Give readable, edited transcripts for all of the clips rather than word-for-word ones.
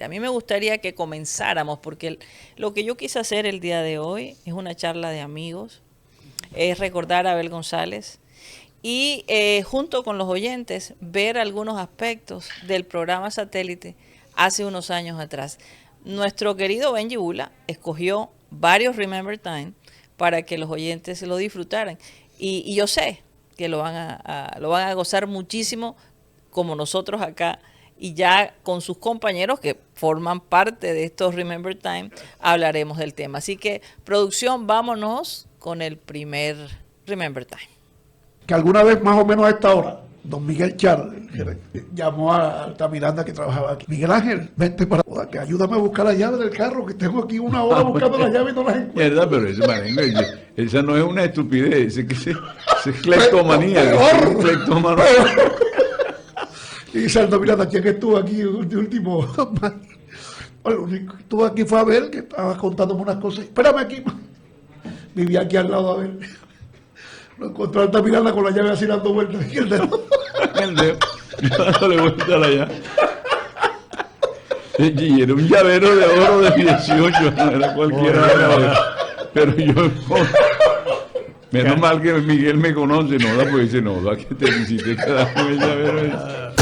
satélite. A mí me gustaría que comenzáramos, porque lo que yo quise hacer el día de hoy es una charla de amigos, es recordar a Abel González y junto con los oyentes ver algunos aspectos del programa satélite hace unos años atrás. Nuestro querido Benji Bula escogió varios Remember Time para que los oyentes lo disfrutaran y yo sé que lo van a gozar muchísimo como nosotros acá y ya con sus compañeros que forman parte de estos Remember Time hablaremos del tema. Así que producción, vámonos con el primer Remember Time. Que alguna vez más o menos a esta hora, don Miguel Char llamó a Altamiranda que trabajaba aquí. Miguel Ángel, vente para que ayúdame a buscar la llave del carro, que tengo aquí una hora buscando la llave y no las encuentro. ¿Verdad? Pero ese marengo, esa no es una estupidez, es cleptomanía. Y dice Altamiranda, ¿quién estuvo aquí de último? Bueno, lo único que estuvo aquí fue Abel, que estaba contándome unas cosas. Espérame aquí. Vivía aquí al lado de Abel. Lo encontró Altamiranda con la llave así dando vueltas aquí el dedo. El dedo, dándole vuelta a la llave. Y era un llavero de oro de 18, no era cualquiera. Pero yo, menos mal que Miguel me conoce, no da, pues dice, no da, que te visité quedar con el llavero.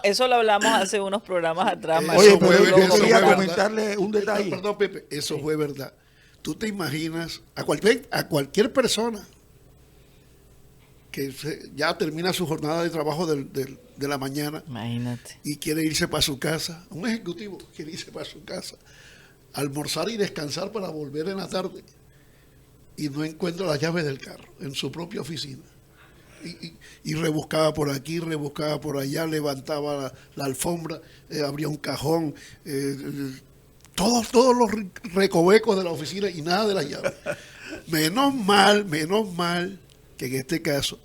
Eso lo hablamos hace unos programas atrás. Oye, pero yo quería comentarle un detalle. Perdón, Pepe, eso fue verdad. Tú te imaginas a cualquier persona que ya termina su jornada de trabajo de la mañana. Imagínate. Y quiere irse para su casa, un ejecutivo quiere irse para su casa, almorzar y descansar para volver en la tarde y no encuentra las llaves del carro en su propia oficina. Y rebuscaba por aquí, rebuscaba por allá, levantaba la alfombra, abría un cajón, todos los recovecos de la oficina y nada de las llaves. Menos mal que en este caso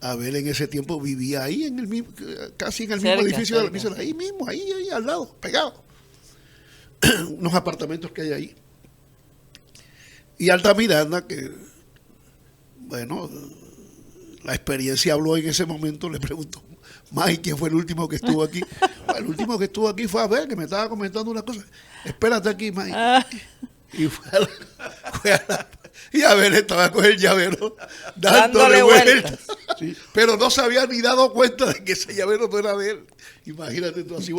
Abel en ese tiempo vivía ahí en el mismo, casi en el mismo edificio de la emisora, ahí mismo, ahí al lado, pegado. Unos apartamentos que hay ahí. Y Altamiranda, que bueno, la experiencia habló en ese momento, le preguntó, Mike, ¿quién fue el último que estuvo aquí? El último que estuvo aquí fue Abel, que me estaba comentando una cosa. Espérate aquí, Mike. Y y Abel estaba con el llavero dándole vueltas. Sí. Pero no se había ni dado cuenta de que ese llavero no era de él. Imagínate tú, así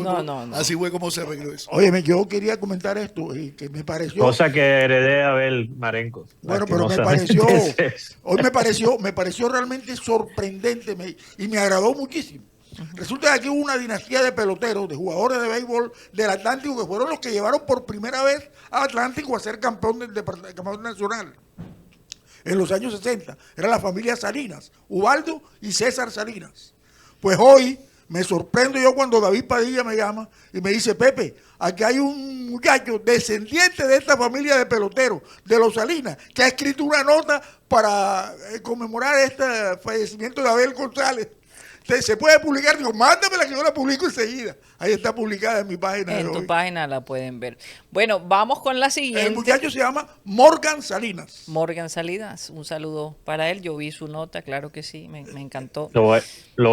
así fue como se arregló eso. Óyeme, yo quería comentar esto, que me pareció... Cosa que heredé a Abel Marenco. Bueno, pero me pareció... Hoy me pareció realmente sorprendente y me agradó muchísimo. Resulta que aquí hubo una dinastía de peloteros, de jugadores de béisbol del Atlántico, que fueron los que llevaron por primera vez al Atlántico a ser campeón del campeonato nacional. En los años 60. Era la familia Salinas, Ubaldo y César Salinas. Pues hoy me sorprendo yo cuando David Padilla me llama y me dice, Pepe, aquí hay un muchacho descendiente de esta familia de peloteros, de los Salinas, que ha escrito una nota para conmemorar este fallecimiento de Abel González. Se puede publicar, digo, mándamela que yo la publico enseguida. Ahí está publicada en mi página. En tu página la pueden ver. Bueno, vamos con la siguiente. El muchacho se llama Morgan Salinas. Morgan Salinas, un saludo para él. Yo vi su nota, claro que sí, me encantó. Lo voy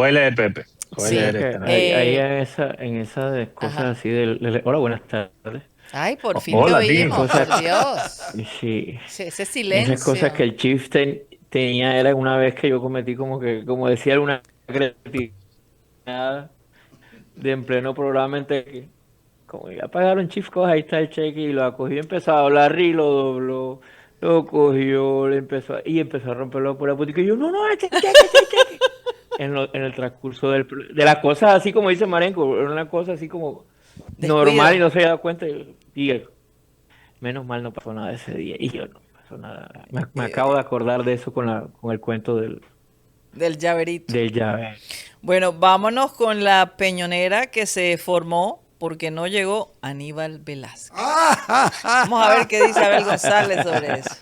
a leer, Pepe. Sí, ahí en esas cosas así de hola, buenas tardes. Ay, por fin Hola, te oímos, por Dios. Sí. Ese silencio. Esas cosas que el Chief tenía era una vez que yo cometí como decía, alguna creatividad de en pleno programa que como ya pagaron Chief, coja, ahí está el cheque y lo acogió y empezó a hablar y lo dobló, lo cogió, empezó a romperlo por la puta y yo, no, cheque. En el transcurso de las cosas así como dice Marenco, era una cosa así como descuido, normal y no se había dado cuenta y menos mal no pasó nada ese día y yo no pasó nada. Me acabo de acordar de eso con el cuento del llaverito. Del llave. Bueno, vámonos con la peñonera que se formó porque no llegó Aníbal Velázquez. Vamos a ver qué dice Abel González sobre eso.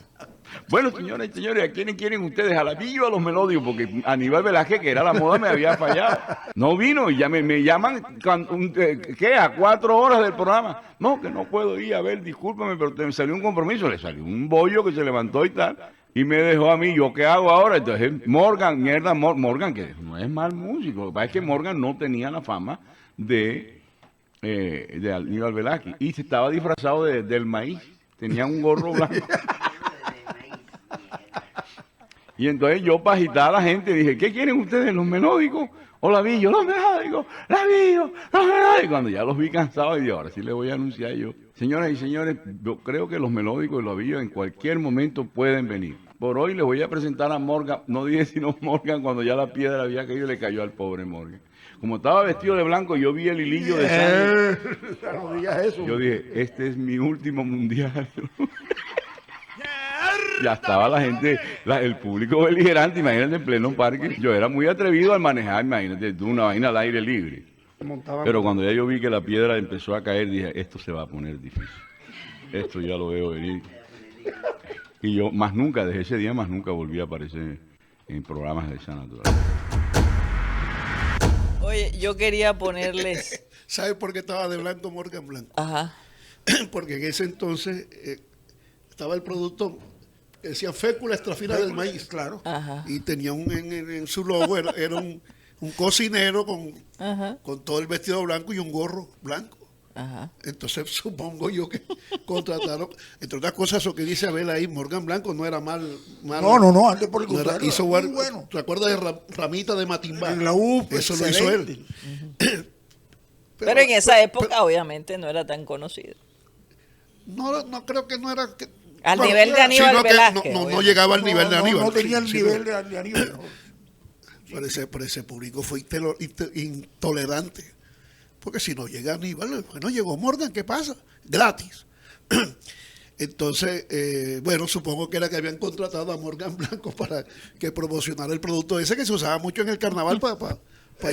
Bueno, señoras y señores, ¿a quiénes quieren ustedes? ¿A la Villa o a los melódicos? Porque Aníbal Velázquez, que era la moda, me había fallado. No vino y ya me llaman, ¿qué? A 4 horas del programa. No, que no puedo ir, a ver, discúlpame, pero me salió un compromiso. Le salió un bollo que se levantó y tal. y me dejó a mí. ¿Yo qué hago ahora? Entonces Morgan, Morgan, que no es mal músico, lo que pasa es que Morgan no tenía la fama de Aníbal Velázquez y se estaba disfrazado del maíz, tenía un gorro blanco. Y entonces yo, para agitar a la gente, dije, ¿qué quieren ustedes, los melódicos o la Lavillo? Los melódicos, Lavillo, los melódicos. Cuando ya los vi cansados, y dije, ahora sí les voy a anunciar yo. Señoras y señores, yo creo que los melódicos y los Lavillo en cualquier momento pueden venir. Por hoy les voy a presentar a Morgan, no dije sino Morgan, cuando ya la piedra había caído y le cayó al pobre Morgan. Como estaba vestido de blanco, yo vi el hilillo de sangre. No digas eso. Yo dije, este es mi último mundial. Ya estaba la gente, el público beligerante, imagínate, en pleno parque. Yo era muy atrevido al manejar, imagínate, una vaina al aire libre. Pero cuando ya yo vi que la piedra empezó a caer, dije, esto se va a poner difícil. Esto ya lo veo venir. Y yo más nunca, desde ese día más nunca volví a aparecer en programas de esa naturaleza. Oye, yo quería ponerles... ¿Sabe por qué estaba de blanco Morgan Blanco? Ajá. Porque en ese entonces estaba el producto que decía fécula extrafina del maíz. Claro. Ajá. Y tenía en su logo, era un cocinero Ajá. con todo el vestido blanco y un gorro blanco. Ajá. Entonces supongo yo que contrataron, entre otras cosas, eso que dice Abel ahí, Morgan Blanco no era mal. No, antes por el No era- contrario. hizo Muy bueno. bueno. ¿Te acuerdas de Ramita de Matimbá? En la U, Eso lo hizo él. excelente. Pero en esa época, obviamente, no era tan conocido. No creo que no era... Al nivel de Aníbal sino que Velázquez, no obviamente. llegaba al nivel de Aníbal. No tenía el Sí, nivel de Aníbal. No. Pero ese público fue intolerante. Porque si no llega Aníbal, bueno, llegó Morgan, ¿qué pasa? Gratis. Entonces, bueno, supongo que era que habían contratado a Morgan Blanco para que promocionara el producto ese que se usaba mucho en el carnaval para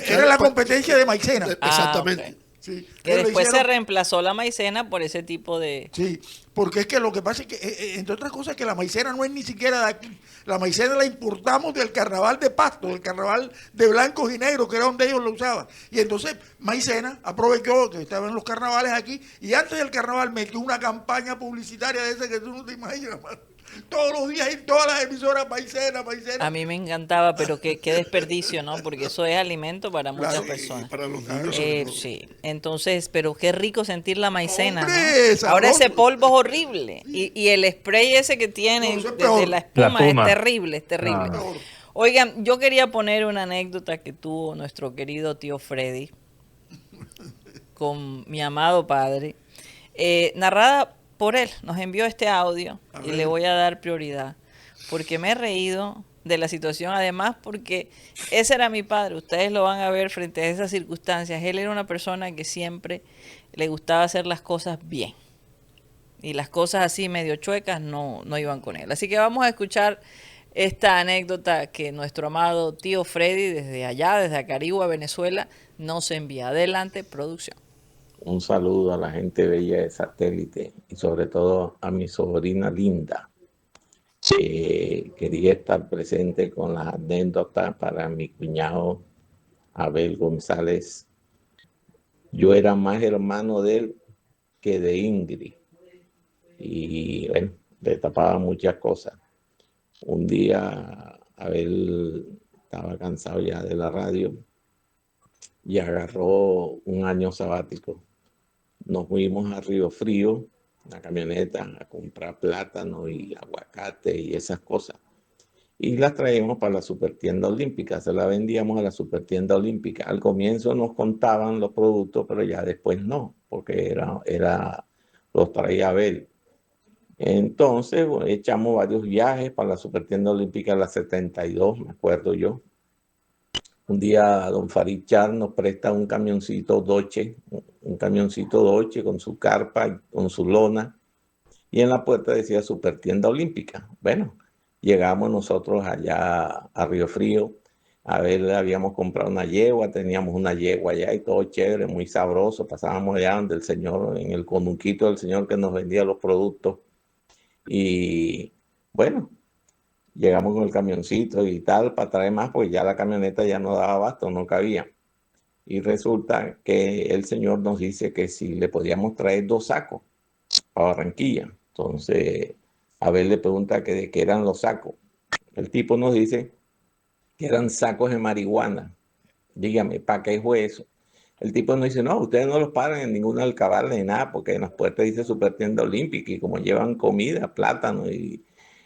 Era la competencia de maicena. Exactamente. ok. Sí, Que lo después se hicieron- reemplazó la maicena por ese tipo de... Sí, porque es que lo que pasa es que, entre otras cosas, que la maicena no es ni siquiera de aquí. La maicena la importamos del carnaval de Pasto, del carnaval de blancos y negros, que era donde ellos lo usaban. Y entonces Maicena aprovechó que estaban en los carnavales aquí y antes del carnaval metió una campaña publicitaria de esa que tú no te imaginas, man. Todos los días en todas las emisoras, maicena. A mí me encantaba, pero qué desperdicio, ¿no? Porque eso es alimento para muchas Claro, personas. Para los niños sobre todo. Sí, entonces, pero qué rico sentir la maicena, Hombre, ¿no? sabroso. Ahora ese polvo es horrible y el spray ese que tienen No, eso es desde peor. la espuma, La espuma. es terrible. Peor. Oigan, yo quería poner una anécdota que tuvo nuestro querido tío Freddy con mi amado padre, narrada por él. Nos envió este audio y le voy a dar prioridad porque me he reído de la situación, además porque ese era mi padre, ustedes lo van a ver frente a esas circunstancias. Él era una persona que siempre le gustaba hacer las cosas bien y las cosas así medio chuecas no iban con él. Así que vamos a escuchar esta anécdota que nuestro amado tío Freddy desde allá, desde Acarigua, Venezuela, nos envía. Adelante, producción. Un saludo a la gente bella de Satélite y sobre todo a mi sobrina Linda. Quería estar presente con las anécdotas para mi cuñado Abel González. Yo era más hermano de él que de Ingrid y bueno, le tapaba muchas cosas. Un día Abel estaba cansado ya de la radio y agarró un año sabático. Nos fuimos a Río Frío, la camioneta, a comprar plátano y aguacate y esas cosas. Y las traíamos para la Supertienda Olímpica, se la vendíamos a la Supertienda Olímpica. Al comienzo nos contaban los productos, pero ya después no, porque los traía Abel. Entonces, bueno, echamos varios viajes para la Supertienda Olímpica, la 72, me acuerdo yo. Un día don Farid Char nos presta un camioncito Dodge con su carpa y con su lona, y en la puerta decía Supertienda Olímpica. Bueno, llegamos nosotros allá a Río Frío, a ver, habíamos comprado una yegua, teníamos una yegua allá y todo chévere, muy sabroso. Pasábamos allá donde el señor, en el conuquito del señor que nos vendía los productos, y bueno, llegamos con el camioncito y tal para traer más, pues ya la camioneta ya no daba abasto, no cabía. Y resulta que el señor nos dice que si le podíamos traer 2 sacos a Barranquilla. Entonces, Abel le pregunta que de qué eran los sacos. El tipo nos dice que eran sacos de marihuana. Dígame, ¿para qué fue eso? El tipo nos dice, no, ustedes no los paran en ninguna alcabala ni nada, porque en las puertas dice Supertienda Olímpica, y como llevan comida, plátano y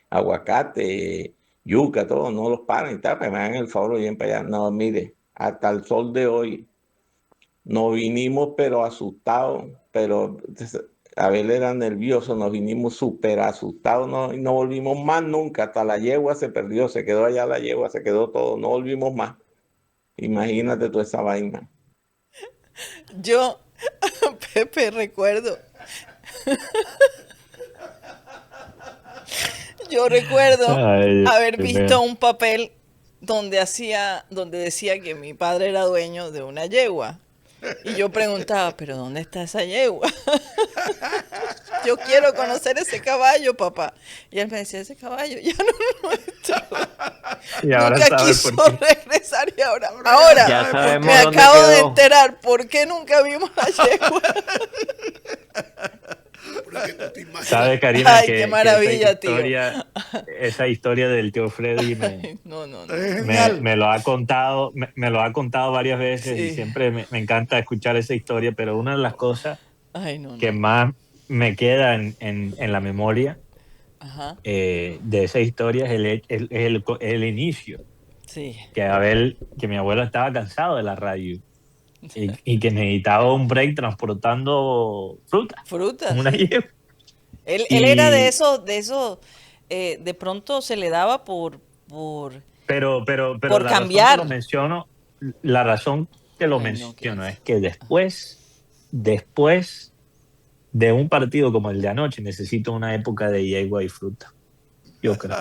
aguacate, yuca, todo, no los paran y tal, pues me hagan el favor y ven para allá. No, mire, hasta el sol de hoy nos vinimos pero asustados, pero Abel era nervioso, nos vinimos súper asustados, no, y no volvimos más nunca, hasta la yegua se perdió, se quedó allá la yegua, se quedó todo, no volvimos más. Imagínate toda esa vaina. Yo, Pepe, recuerdo. Yo recuerdo haber visto un papel donde decía que mi padre era dueño de una yegua. Y yo preguntaba, ¿pero dónde está esa yegua? Yo quiero conocer ese caballo, papá. Y él me decía, ese caballo ya no está. Y ahora Nunca sabes quiso por qué. regresar y ahora Ya sabemos me dónde acabo de quedó. enterar por qué nunca vimos la yegua. Porque tú te imaginas. ¿Sabes, Karina, Ay, qué maravilla, tío. Esa historia del tío Freddy No. Es genial. me lo ha contado, me lo ha contado varias veces Sí. y siempre me encanta escuchar esa historia, pero una de las cosas Ay, no. que más me queda en la memoria Ajá, de esa historia es el inicio, sí. que mi abuelo estaba cansado de la radio y que necesitaba un break transportando fruta. Frutas. Una yegua. Él Y- era de esos, de pronto se le daba por Pero Por la cambiar. La razón que lo Ay, no, menciono qué es que después de un partido como el de anoche, necesito una época de yegua y fruta. Yo creo.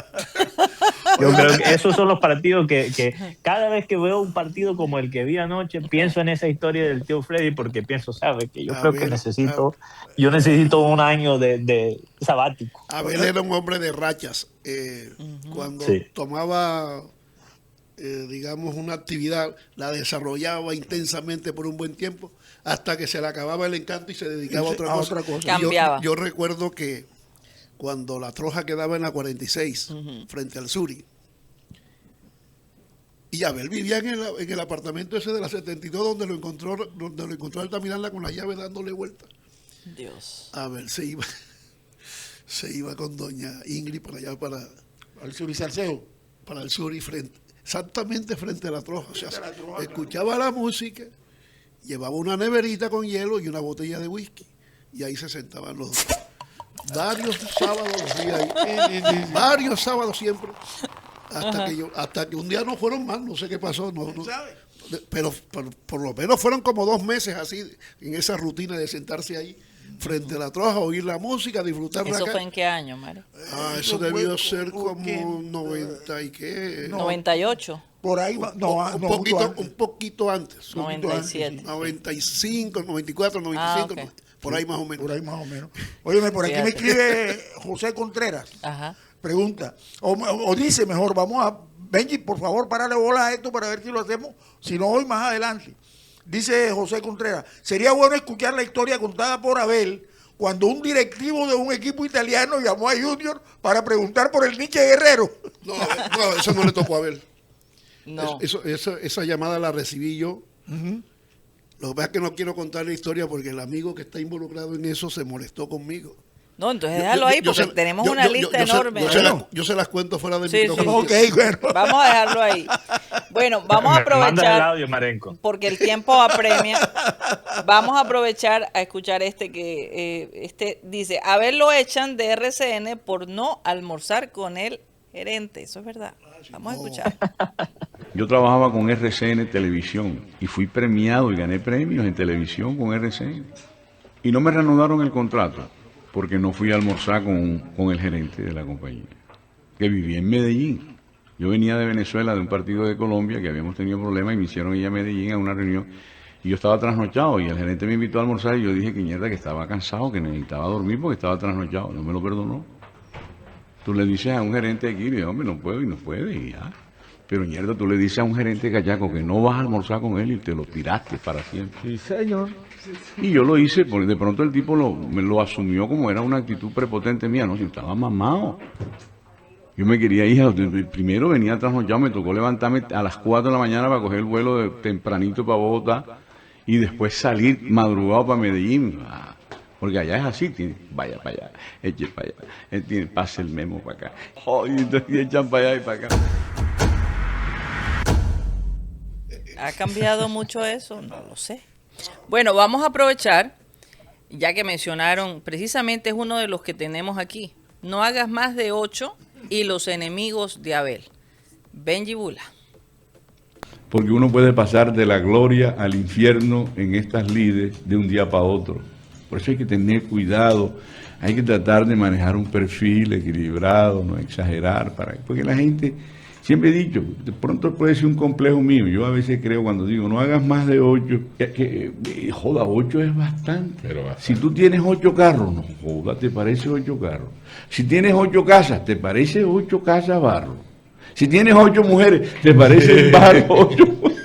Yo creo que esos son los partidos que cada vez que veo un partido como el que vi anoche, pienso en esa historia del tío Freddy, porque pienso, ¿sabes? Que yo A creo que ver, yo necesito un año de sabático. Abel era un hombre de rachas. Cuando Sí. tomaba, digamos, una actividad, la desarrollaba intensamente por un buen tiempo, hasta que se le acababa el encanto y se dedicaba a otra A cosa. otra cosa. Y yo- Cambiaba. Yo recuerdo que cuando la troja quedaba en la 46, frente al Suri, y Abel vivía en el apartamento ese de la 72, donde lo encontró Altamiranda con la llave dándole vuelta. Dios. Abel se iba con doña Ingrid para allá, Al Salcedo. para el sur y exactamente frente a la troja. O sea, Frente a la troja, escuchaba la música, llevaba una neverita con hielo y una botella de whisky. Y ahí se sentaban los dos. Varios sábados los vi ahí. Varios sábados siempre. Hasta que un día no fueron más, no sé qué pasó. Pero por lo menos fueron como 2 meses así, en esa rutina de sentarse ahí frente a la troja, oír la música, disfrutar ¿Eso la fue en qué año, Mario? eso Eso debió fue ser como como 90 y qué. No. 98, Por ahí va. No, un, no, poquito, mucho antes. un poquito antes. 97. 95, 94, 95, Ah, ok. por ahí más o menos. Por ahí más o menos. Óyeme, por aquí me Fíjate. escribe José Contreras. Ajá. Pregunta, o dice mejor, vamos a, Benji, por favor, párale bola a esto para ver si lo hacemos, si no hoy, más adelante. Dice José Contreras, sería bueno escuchar la historia contada por Abel cuando un directivo de un equipo italiano llamó a Junior para preguntar por el Nietzsche Guerrero. No, eso no le tocó a ver. No. Esa llamada la recibí yo. Lo que pasa es que no quiero contar la historia porque el amigo que está involucrado en eso se molestó conmigo. No, entonces déjalo ahí porque tenemos una lista enorme. Yo se las cuento fuera de Sí, micrófono. Ok, bueno. Vamos a dejarlo ahí. Bueno, vamos a Manda el aprovechar, audio, Marenco. porque el tiempo apremia. Vamos a aprovechar a escuchar este dice, Abel lo echan de RCN por no almorzar con el gerente. Eso es verdad. Vamos a escuchar. Yo trabajaba con RCN Televisión y fui premiado y gané premios en televisión con RCN. Y no me reanudaron el contrato porque no fui a almorzar con el gerente de la compañía, que vivía en Medellín. Yo venía de Venezuela, de un partido de Colombia, que habíamos tenido problemas y me hicieron ir a Medellín a una reunión. Y yo estaba trasnochado y el gerente me invitó a almorzar y yo dije que mierda, que estaba cansado, que necesitaba dormir porque estaba trasnochado. No me lo perdonó. Tú le dices a un gerente de aquí, y hombre, no puedo y no puede y ya. Pero mierda, tú le dices a un gerente callaco que no vas a almorzar con él y te lo tiraste para siempre. Sí, señor. Y yo lo hice porque de pronto el tipo me lo asumió como era una actitud prepotente mía, no, si estaba mamado. Yo me quería ir, primero venía trasnochado, me tocó levantarme a las 4 de la mañana para coger el vuelo tempranito para Bogotá y después salir madrugado para Medellín. Porque allá es así, vaya para allá, eche para allá, pase el memo para acá. Oh, y entonces echan para allá y para acá. ¿Ha cambiado mucho eso? No lo sé. Bueno, vamos a aprovechar, ya que mencionaron, precisamente es uno de los que tenemos aquí. No hagas más de 8 y los enemigos de Abel. Benji Bula. Porque uno puede pasar de la gloria al infierno en estas lides de un día para otro. Por eso hay que tener cuidado, hay que tratar de manejar un perfil equilibrado, no exagerar, porque la gente, siempre he dicho, de pronto puede ser un complejo mío, yo a veces creo cuando digo, no hagas más de 8, joda, 8 es bastante. Si tú tienes 8 carros, no joda, te parece 8 carros. Si tienes 8 casas, te parece 8 casas barro. Si tienes 8 mujeres, te parece barro 8 mujeres.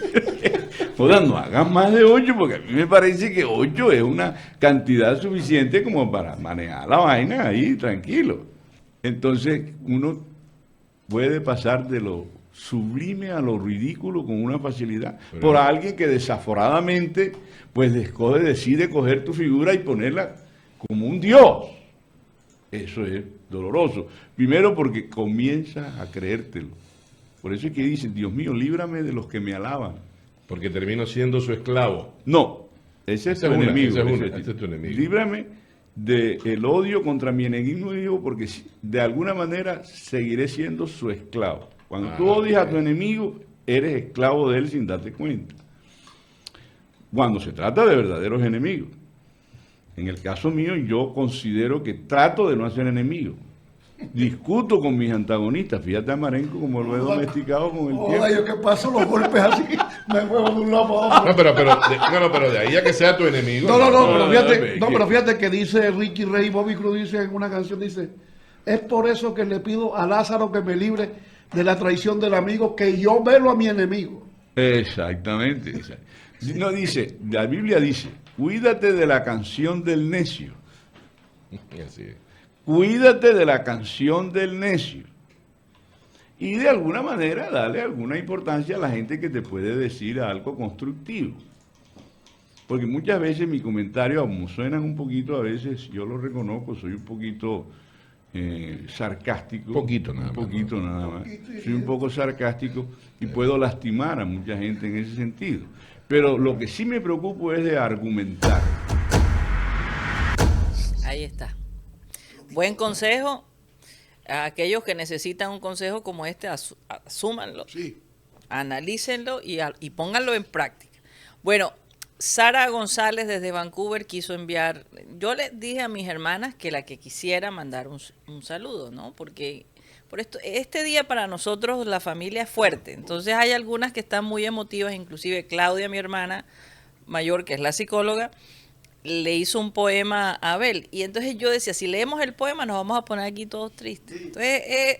Joda, no hagas más de 8, porque a mí me parece que 8 es una cantidad suficiente como para manejar la vaina ahí, tranquilo. Entonces, uno puede pasar de lo sublime a lo ridículo con una facilidad. Por alguien que desaforadamente, pues decide coger tu figura y ponerla como un dios. Eso es doloroso. Primero porque comienzas a creértelo. Por eso es que dicen, Dios mío, líbrame de los que me alaban. Porque termino siendo su esclavo. No, ese es tu enemigo. Ese es tu enemigo. Líbrame del odio contra mi enemigo, porque de alguna manera seguiré siendo su esclavo. Cuando tú odias a tu enemigo, eres esclavo de él sin darte cuenta. Cuando se trata de verdaderos enemigos. En el caso mío, yo considero que trato de no hacer enemigos. Discuto con mis antagonistas. Fíjate a Marenco como lo he domesticado con el tiempo. Yo que paso los golpes así, me muevo de un lado para otro. Pero de ahí a que sea tu enemigo. Pero fíjate que dice Ricky Rey, Bobby Cruz dice en una canción, dice, es por eso que le pido a Lázaro que me libre de la traición del amigo, que yo velo a mi enemigo. Exactamente. No dice, la Biblia dice, cuídate de la canción del necio. Así es. Cuídate de la canción del necio. Y de alguna manera dale alguna importancia a la gente que te puede decir algo constructivo. Porque muchas veces mis comentarios, como suenan un poquito, a veces yo lo reconozco, soy un poquito sarcástico. Nada más. Soy un poco sarcástico y puedo lastimar a mucha gente en ese sentido. Pero lo que sí me preocupo es de argumentar. Ahí está. Buen consejo. A aquellos que necesitan un consejo como este, asúmanlo, analícenlo y pónganlo en práctica. Bueno, Sara González desde Vancouver quiso enviar, yo le dije a mis hermanas que la que quisiera mandar un saludo, ¿no? Porque por esto, este día para nosotros la familia es fuerte, entonces hay algunas que están muy emotivas, inclusive Claudia, mi hermana mayor, que es la psicóloga, le hizo un poema a Abel, y entonces yo decía, si leemos el poema nos vamos a poner aquí todos tristes. Entonces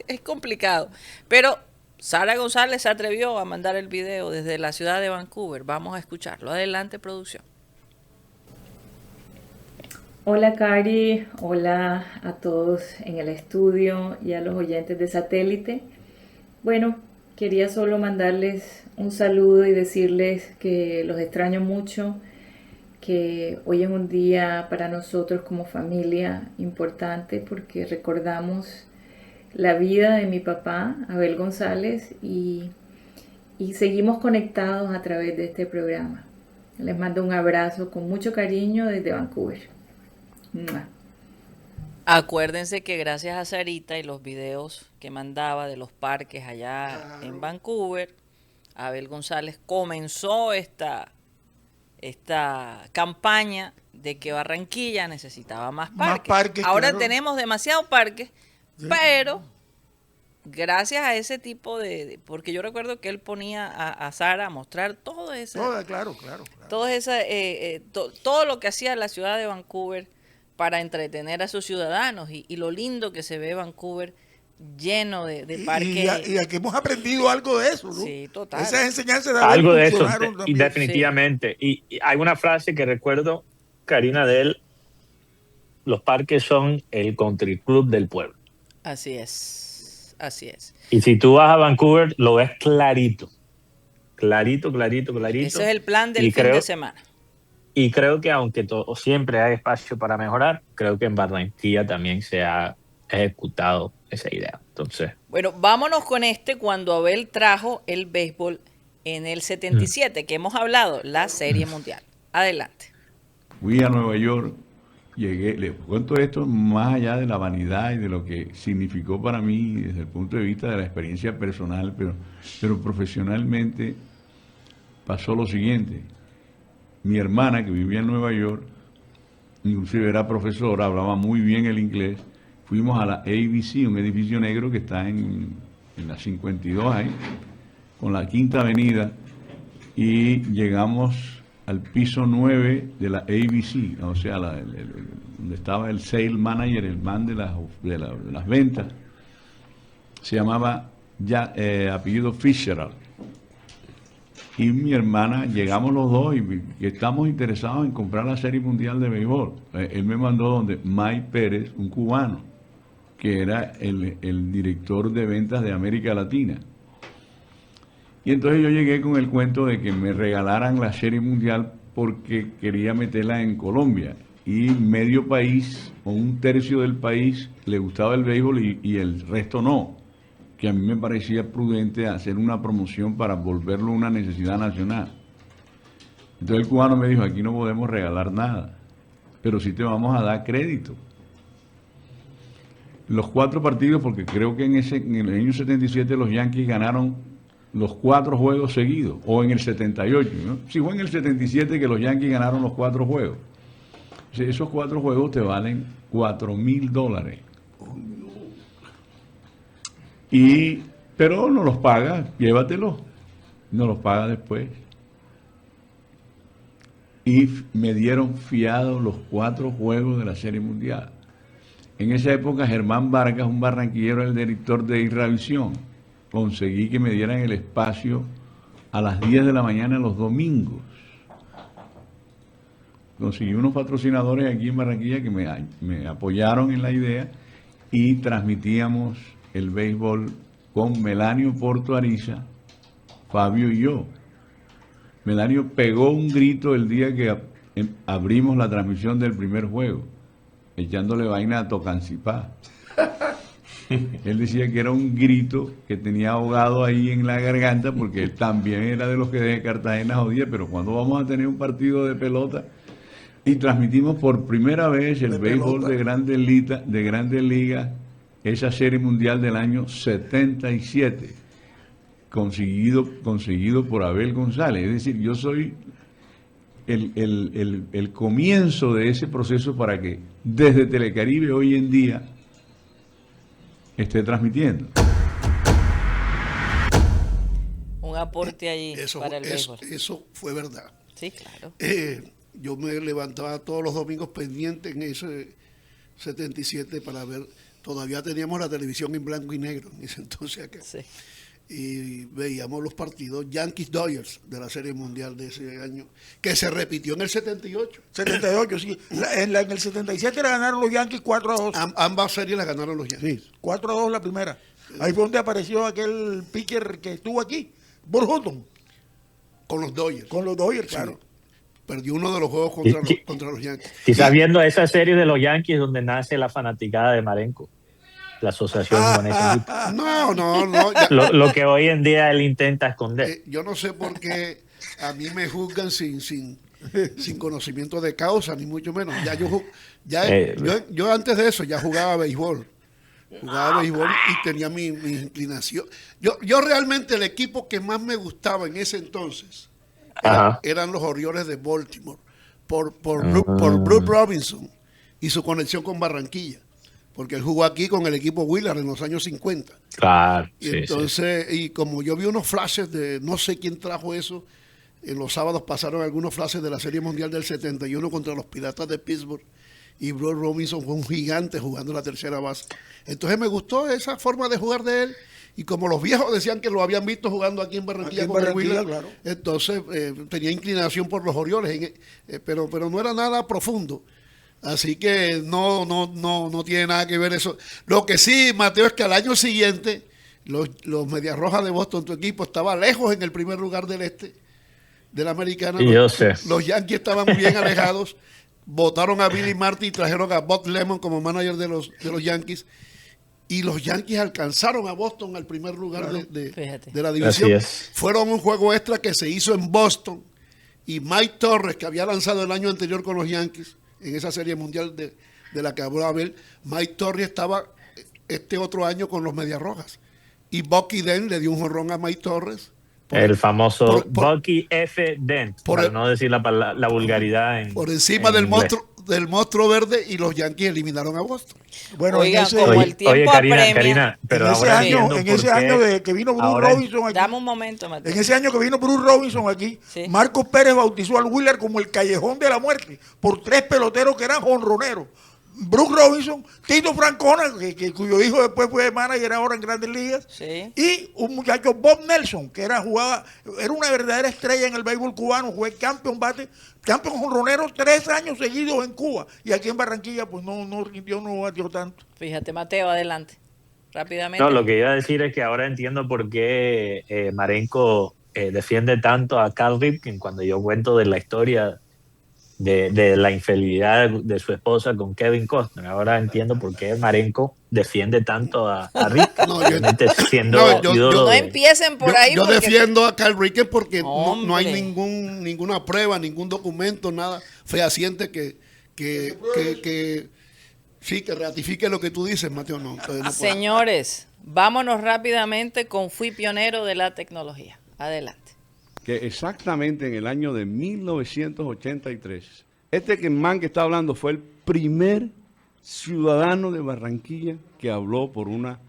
es complicado, pero Sara González se atrevió a mandar el video desde la ciudad de Vancouver. Vamos a escucharlo. Adelante, producción. Hola Cari, hola a todos en el estudio y a los oyentes de Satélite. Bueno, quería solo mandarles un saludo y decirles que los extraño mucho, que hoy es un día para nosotros como familia importante porque recordamos la vida de mi papá, Abel González, y seguimos conectados a través de este programa. Les mando un abrazo con mucho cariño desde Vancouver. ¡Mua! Acuérdense que gracias a Sarita y los videos que mandaba de los parques allá en Vancouver, Abel González comenzó esta campaña de que Barranquilla necesitaba más parques. Ahora tenemos demasiados parques, pero gracias a ese tipo porque yo recuerdo que él ponía a Sara a mostrar todo eso. Todo lo que hacía la ciudad de Vancouver para entretener a sus ciudadanos y lo lindo que se ve Vancouver lleno de parques. Y aquí hemos aprendido algo de eso, ¿no? Sí, total. Esas enseñanzas de Algo de eso, funcionaron y también. definitivamente. Y hay una frase que recuerdo, Karina, de él: los parques son el country club del pueblo. Así es, así es. Y si tú vas a Vancouver, lo ves clarito. Clarito. Ese es el plan del Y fin creo- de semana. Y creo que aunque siempre hay espacio para mejorar, creo que en Barranquilla también se ha ejecutado esa idea. Entonces, Bueno, vámonos con cuando Abel trajo el béisbol en el 77, que hemos hablado, la Serie Mundial. Adelante. Fui a Nueva York, llegué, les cuento esto más allá de la vanidad y de lo que significó para mí desde el punto de vista de la experiencia personal, pero profesionalmente pasó lo siguiente. Mi hermana, que vivía en Nueva York, inclusive era profesora, hablaba muy bien el inglés, fuimos a la ABC, un edificio negro que está en la 52 ahí, con la Quinta Avenida, y llegamos al piso 9 de la ABC, o sea, donde estaba el sales manager, el man de las ventas. Se llamaba apellido Fitzgerald. Y mi hermana, llegamos los dos y estamos interesados en comprar la Serie Mundial de Béisbol. Él me mandó donde Mike Pérez, un cubano, que era el director de ventas de América Latina. Y entonces yo llegué con el cuento de que me regalaran la Serie Mundial porque quería meterla en Colombia. Y medio país, o un tercio del país, le gustaba el béisbol y el resto no. Que a mí me parecía prudente hacer una promoción para volverlo una necesidad nacional. Entonces el cubano me dijo, aquí no podemos regalar nada, pero sí te vamos a dar crédito. Los 4 partidos, porque creo que en el año 77 los Yankees ganaron los 4 juegos seguidos, o en el 78, ¿no? Sí, fue en el 77 que los Yankees ganaron los 4 juegos. O sea, esos 4 juegos te valen $4,000. Pero no los paga, llévatelo, no los paga después. Y me dieron fiados los 4 juegos de la Serie Mundial. En esa época Germán Vargas, un barranquillero, era el director de Irravisión. Conseguí que me dieran el espacio a las 10 de la mañana los domingos. Conseguí unos patrocinadores aquí en Barranquilla que me apoyaron en la idea y transmitíamos el béisbol con Melanio Porto Ariza, Fabio y yo. Melanio pegó un grito el día que abrimos la transmisión del primer juego, echándole vaina a Tocancipá. Él decía que era un grito que tenía ahogado ahí en la garganta porque él también era de los que de Cartagena jodía, pero cuando vamos a tener un partido de pelota, y transmitimos por primera vez el béisbol de Grandes Ligas, esa Serie Mundial del año 77, conseguido por Abel González. Es decir, yo soy el comienzo de ese proceso para que desde Telecaribe hoy en día esté transmitiendo. Un aporte allí para el béisbol. Eso fue verdad. Sí, claro. Yo me levantaba todos los domingos pendiente en ese 77 para ver. Todavía teníamos la televisión en blanco y negro en ese entonces acá. Sí. Y veíamos los partidos Yankees-Dodgers de la Serie Mundial de ese año, que se repitió en el 78. 78, sí. En el 77 la ganaron los Yankees 4-2. Ambas series las ganaron los Yankees. 4-2 la primera. Ahí fue donde apareció aquel pitcher que estuvo aquí, Bob Hutton. Con los Dodgers. Con los Dodgers, claro. Sí. Perdió uno de los juegos contra los Yankees. Quizás viendo esa serie de los Yankees donde nace la fanaticada de Marenco, la asociación con ese equipo. No. Lo que hoy en día él intenta esconder. Yo no sé por qué a mí me juzgan sin conocimiento de causa, ni mucho menos. Yo antes de eso ya jugaba béisbol. Y tenía mi inclinación. Yo realmente el equipo que más me gustaba en ese entonces eran los Orioles de Baltimore, por Brooke Robinson y su conexión con Barranquilla, porque él jugó aquí con el equipo Willard en los años 50. Claro. Y entonces, y como yo vi unos flashes de, no sé quién trajo eso, en los sábados pasaron algunos flashes de la Serie Mundial del 71 contra los Piratas de Pittsburgh, y Bruce Robinson fue un gigante jugando la tercera base. Entonces me gustó esa forma de jugar de él, y como los viejos decían que lo habían visto jugando aquí en Barranquilla, Claro. entonces tenía inclinación por los Orioles, pero no era nada profundo. Así que no tiene nada que ver eso. Lo que sí, Mateo, es que al año siguiente los Medias Rojas de Boston, tu equipo, estaba lejos en el primer lugar del este de la Americana. Los Yankees estaban bien alejados. Votaron a Billy Martin y trajeron a Bob Lemon como manager de los Yankees. Y los Yankees alcanzaron a Boston al primer lugar de la división. Fueron un juego extra que se hizo en Boston. Y Mike Torres, que había lanzado el año anterior con los Yankees, en esa serie mundial de la que habló Abel, Mike Torres estaba este otro año con los Medias Rojas. Y Bucky Dent le dio un jonrón a Mike Torres. El famoso Bucky F. Dent, por no decir la vulgaridad. Por encima del monstruo verde, y los Yankees eliminaron a Boston. Bueno, oigan, como el tiempo Karina, pero en ese año de que vino Bruce Robinson aquí. Dame un momento, Mateo. En ese año que vino Bruce Robinson aquí, Marcos Pérez bautizó al Wheeler como el callejón de la muerte por 3 peloteros que eran jonroneros. Bruce Robinson, Tito Francona, cuyo hijo después fue manager ahora en Grandes Ligas, y un muchacho, Bob Nelson, que era una verdadera estrella en el béisbol cubano, fue campeón jonronero 3 años seguidos en Cuba, y aquí en Barranquilla pues no rindió, no batió tanto. Fíjate, Mateo, adelante, rápidamente. No, lo que iba a decir es que ahora entiendo por qué Marenco defiende tanto a Cal Ripken cuando yo cuento de la historia de la infidelidad de su esposa con Kevin Costner. Ahora entiendo por qué Marenco defiende tanto a Ripken. No empiecen por ahí. Yo defiendo a Cal Ripken porque no hay ninguna prueba, ningún documento, nada fehaciente que ratifique lo que tú dices, Mateo. Señores, vámonos rápidamente con Fui Pionero de la Tecnología. Adelante. Que exactamente en el año de 1983, man que está hablando fue el primer ciudadano de Barranquilla que habló por una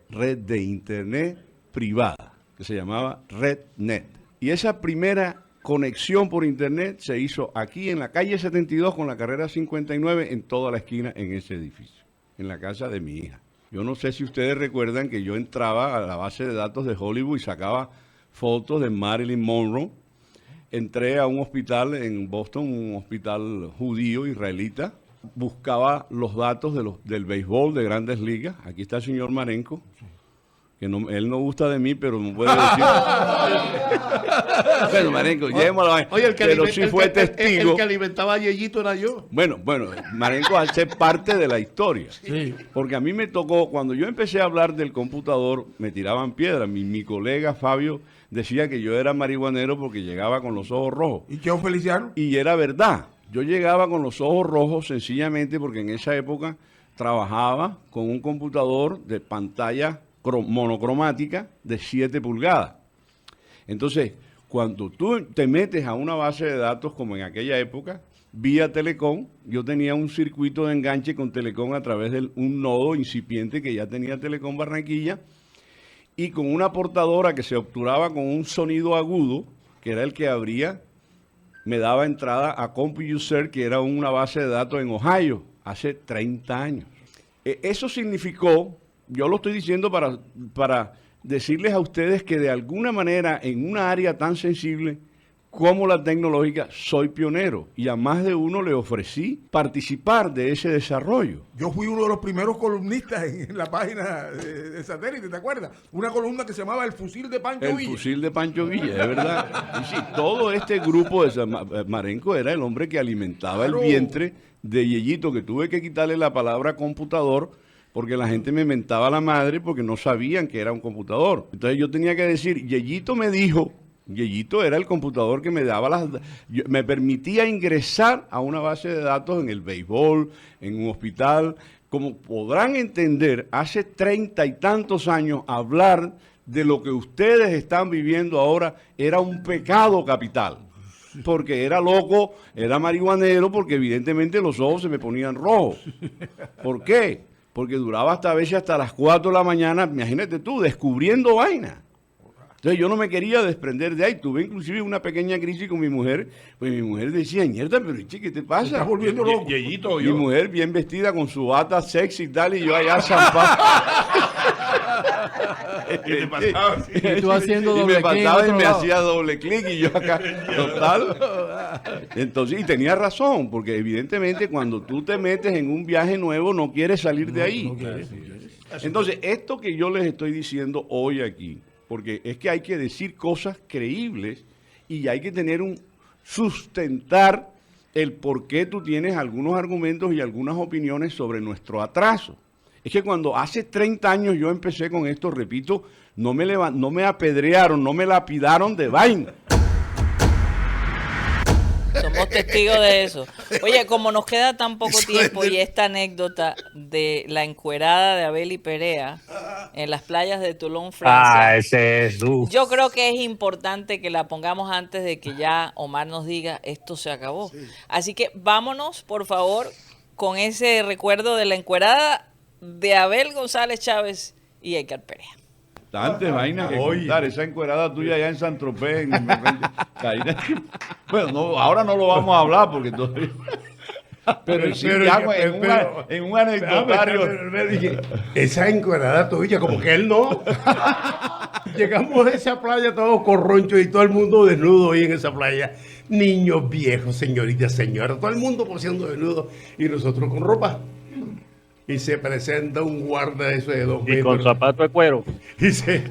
red de internet privada, que se llamaba RedNet. Y esa primera conexión por internet se hizo aquí en la calle 72 con la carrera 59, en toda la esquina en ese edificio, en la casa de mi hija. Yo no sé si ustedes recuerdan que yo entraba a la base de datos de Hollywood y sacaba fotos de Marilyn Monroe. Entré a un hospital en Boston, un hospital judío israelita. Buscaba los datos del béisbol de Grandes Ligas. Aquí está el señor Marenco, que él no gusta de mí, pero me puede decir. Bueno, Marenco, llevémoslo ahí. Oye, pero sí fue testigo. El que alimentaba a Yeyito era yo. Bueno, Marenco hace parte de la historia. Sí. Porque a mí me tocó, cuando yo empecé a hablar del computador, me tiraban piedras. Mi colega Fabio decía que yo era marihuanero porque llegaba con los ojos rojos. ¿Y qué, Feliciano? Y era verdad. Yo llegaba con los ojos rojos sencillamente porque en esa época trabajaba con un computador de pantalla monocromática de 7 pulgadas. Entonces, cuando tú te metes a una base de datos como en aquella época, vía Telecom, yo tenía un circuito de enganche con Telecom a través de un nodo incipiente que ya tenía Telecom Barranquilla, y con una portadora que se obturaba con un sonido agudo, que era el que abría, me daba entrada a CompuUser, que era una base de datos en Ohio, hace 30 años. Eso significó, yo lo estoy diciendo para decirles a ustedes que de alguna manera en una área tan sensible como la tecnológica soy pionero, y a más de uno le ofrecí participar de ese desarrollo. Yo fui uno de los primeros columnistas en la página de Satélite, ¿te acuerdas? Una columna que se llamaba El Fusil de Pancho Villa. El Fusil de Pancho Villa, es verdad. Y sí, todo este grupo de Marenco era el hombre que alimentaba el vientre de Yeyito, que tuve que quitarle la palabra computador porque la gente me mentaba la madre porque no sabían que era un computador. Entonces yo tenía que decir, Yeyito me dijo. Yeyito era el computador que me daba me permitía ingresar a una base de datos en el béisbol, en un hospital. Como podrán entender, hace 30 y tantos años hablar de lo que ustedes están viviendo ahora era un pecado capital. Porque era loco, era marihuanero, porque evidentemente los ojos se me ponían rojos. ¿Por qué? Porque duraba a veces hasta las 4 de la mañana, imagínate tú, descubriendo vaina. Entonces yo no me quería desprender de ahí. Tuve inclusive una pequeña crisis con mi mujer. Pues mi mujer decía, mierda, pero che, ¿qué te pasa? Estás volviendo loco. Yeyito, Mi mujer bien vestida con su bata sexy y tal, y yo allá zampado. ¿Qué te pasaba? Y tú haciendo Y doble me clic en faltaba y otro me lado. hacía doble clic y yo acá, total. Entonces, y tenía razón, porque evidentemente cuando tú te metes en un viaje nuevo no quieres salir de ahí. Entonces, esto que yo les estoy diciendo hoy aquí, porque es que hay que decir cosas creíbles y hay que tener sustentar el por qué tú tienes algunos argumentos y algunas opiniones sobre nuestro atraso. Es que cuando hace 30 años yo empecé con esto, repito, no me apedrearon, no me lapidaron de vaina. Somos testigos de eso. Oye, como nos queda tan poco Eso tiempo es y esta anécdota de la encuerada de Abel y Perea en las playas de Toulon, Francia, Ese es. yo creo que es importante que la pongamos antes de que ya Omar nos diga esto se acabó. Así que vámonos, por favor, con ese recuerdo de la encuerada de Abel González Chávez y Edgar Perea. Tantas vainas que contar, esa encuerada tuya allá en San Tropez. Bueno, no, ahora no lo vamos a hablar porque todavía... Pero sí, ya, en un anecdotario... Esa encuerada tuya, como que él no. Llegamos a esa playa todos corronchos y todo el mundo desnudo ahí en esa playa. Niños, viejos, señoritas, señoras, todo el mundo posando desnudo y nosotros con ropa. Y se presenta un guarda de eso de 2 metros. Y con zapato de cuero. Y dice,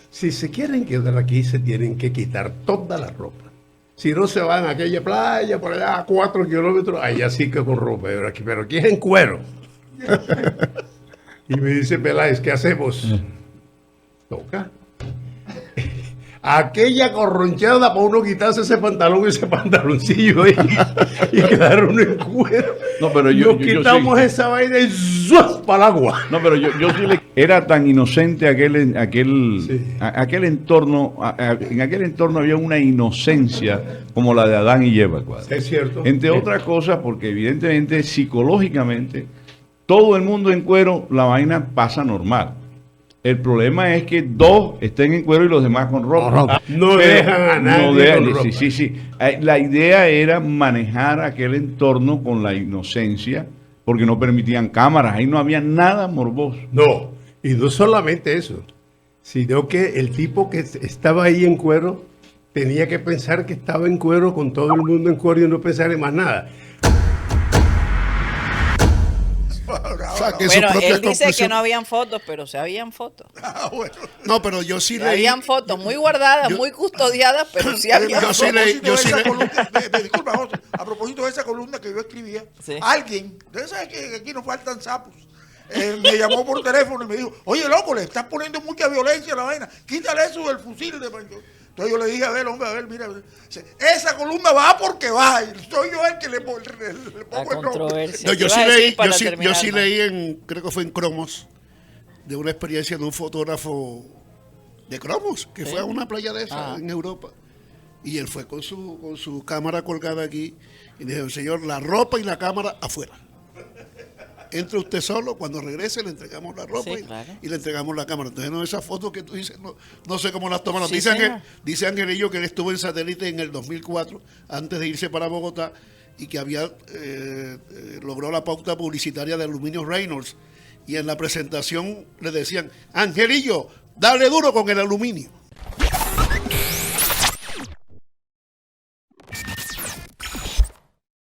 si se quieren quedar aquí, se tienen que quitar toda la ropa. Si no se van a aquella playa, por allá a 4 kilómetros, allá sí que con ropa. Pero aquí es en cuero. Y me dice Peláez, ¿qué hacemos? Toca. Aquella corronchada para uno quitarse ese pantalón y ese pantaloncillo ahí, y quedar uno en cuero. No, pero Nos quitamos esa vaina y ¡zuas! Para el agua. No, pero yo sí era tan inocente aquel entorno, en aquel entorno había una inocencia como la de Adán y Eva. Es cierto. Entre otras cosas, porque evidentemente psicológicamente todo el mundo en cuero, la vaina pasa normal. El problema es que 2 estén en cuero y los demás con ropa. No dejan a nadie con ropa. Sí. La idea era manejar aquel entorno con la inocencia, porque no permitían cámaras, ahí no había nada morboso. No, y no solamente eso, sino que el tipo que estaba ahí en cuero tenía que pensar que estaba en cuero con todo el mundo en cuero y no pensar en más nada. Bueno, él dice que no habían fotos, pero se habían fotos. No, pero yo sí leí. Habían fotos muy guardadas, muy custodiadas, pero sí habían yo fotos. sí leí. Disculpa, José, a propósito de esa columna que yo escribía, alguien, ustedes saben que aquí nos faltan sapos, me llamó por teléfono y me dijo, oye, loco, le estás poniendo mucha violencia a la vaina, quítale eso del fusil de Pancho. Entonces yo le dije, a ver, mira, esa columna va porque va, y soy yo el que le pongo el nombre. No, yo sí leí, creo que fue en Cromos, de una experiencia de un fotógrafo de Cromos, que fue a una playa de esa en Europa. Y él fue con su cámara colgada aquí y dijo, señor, la ropa y la cámara afuera. Entre usted solo, cuando regrese le entregamos la ropa y le entregamos la cámara. Entonces, no, esa foto que tú dices, no sé cómo las toman. Dice Angelillo que él estuvo en satélite en el 2004, antes de irse para Bogotá, y que había logró la pauta publicitaria de Aluminio Reynolds. Y en la presentación le decían, Angelillo, dale duro con el aluminio.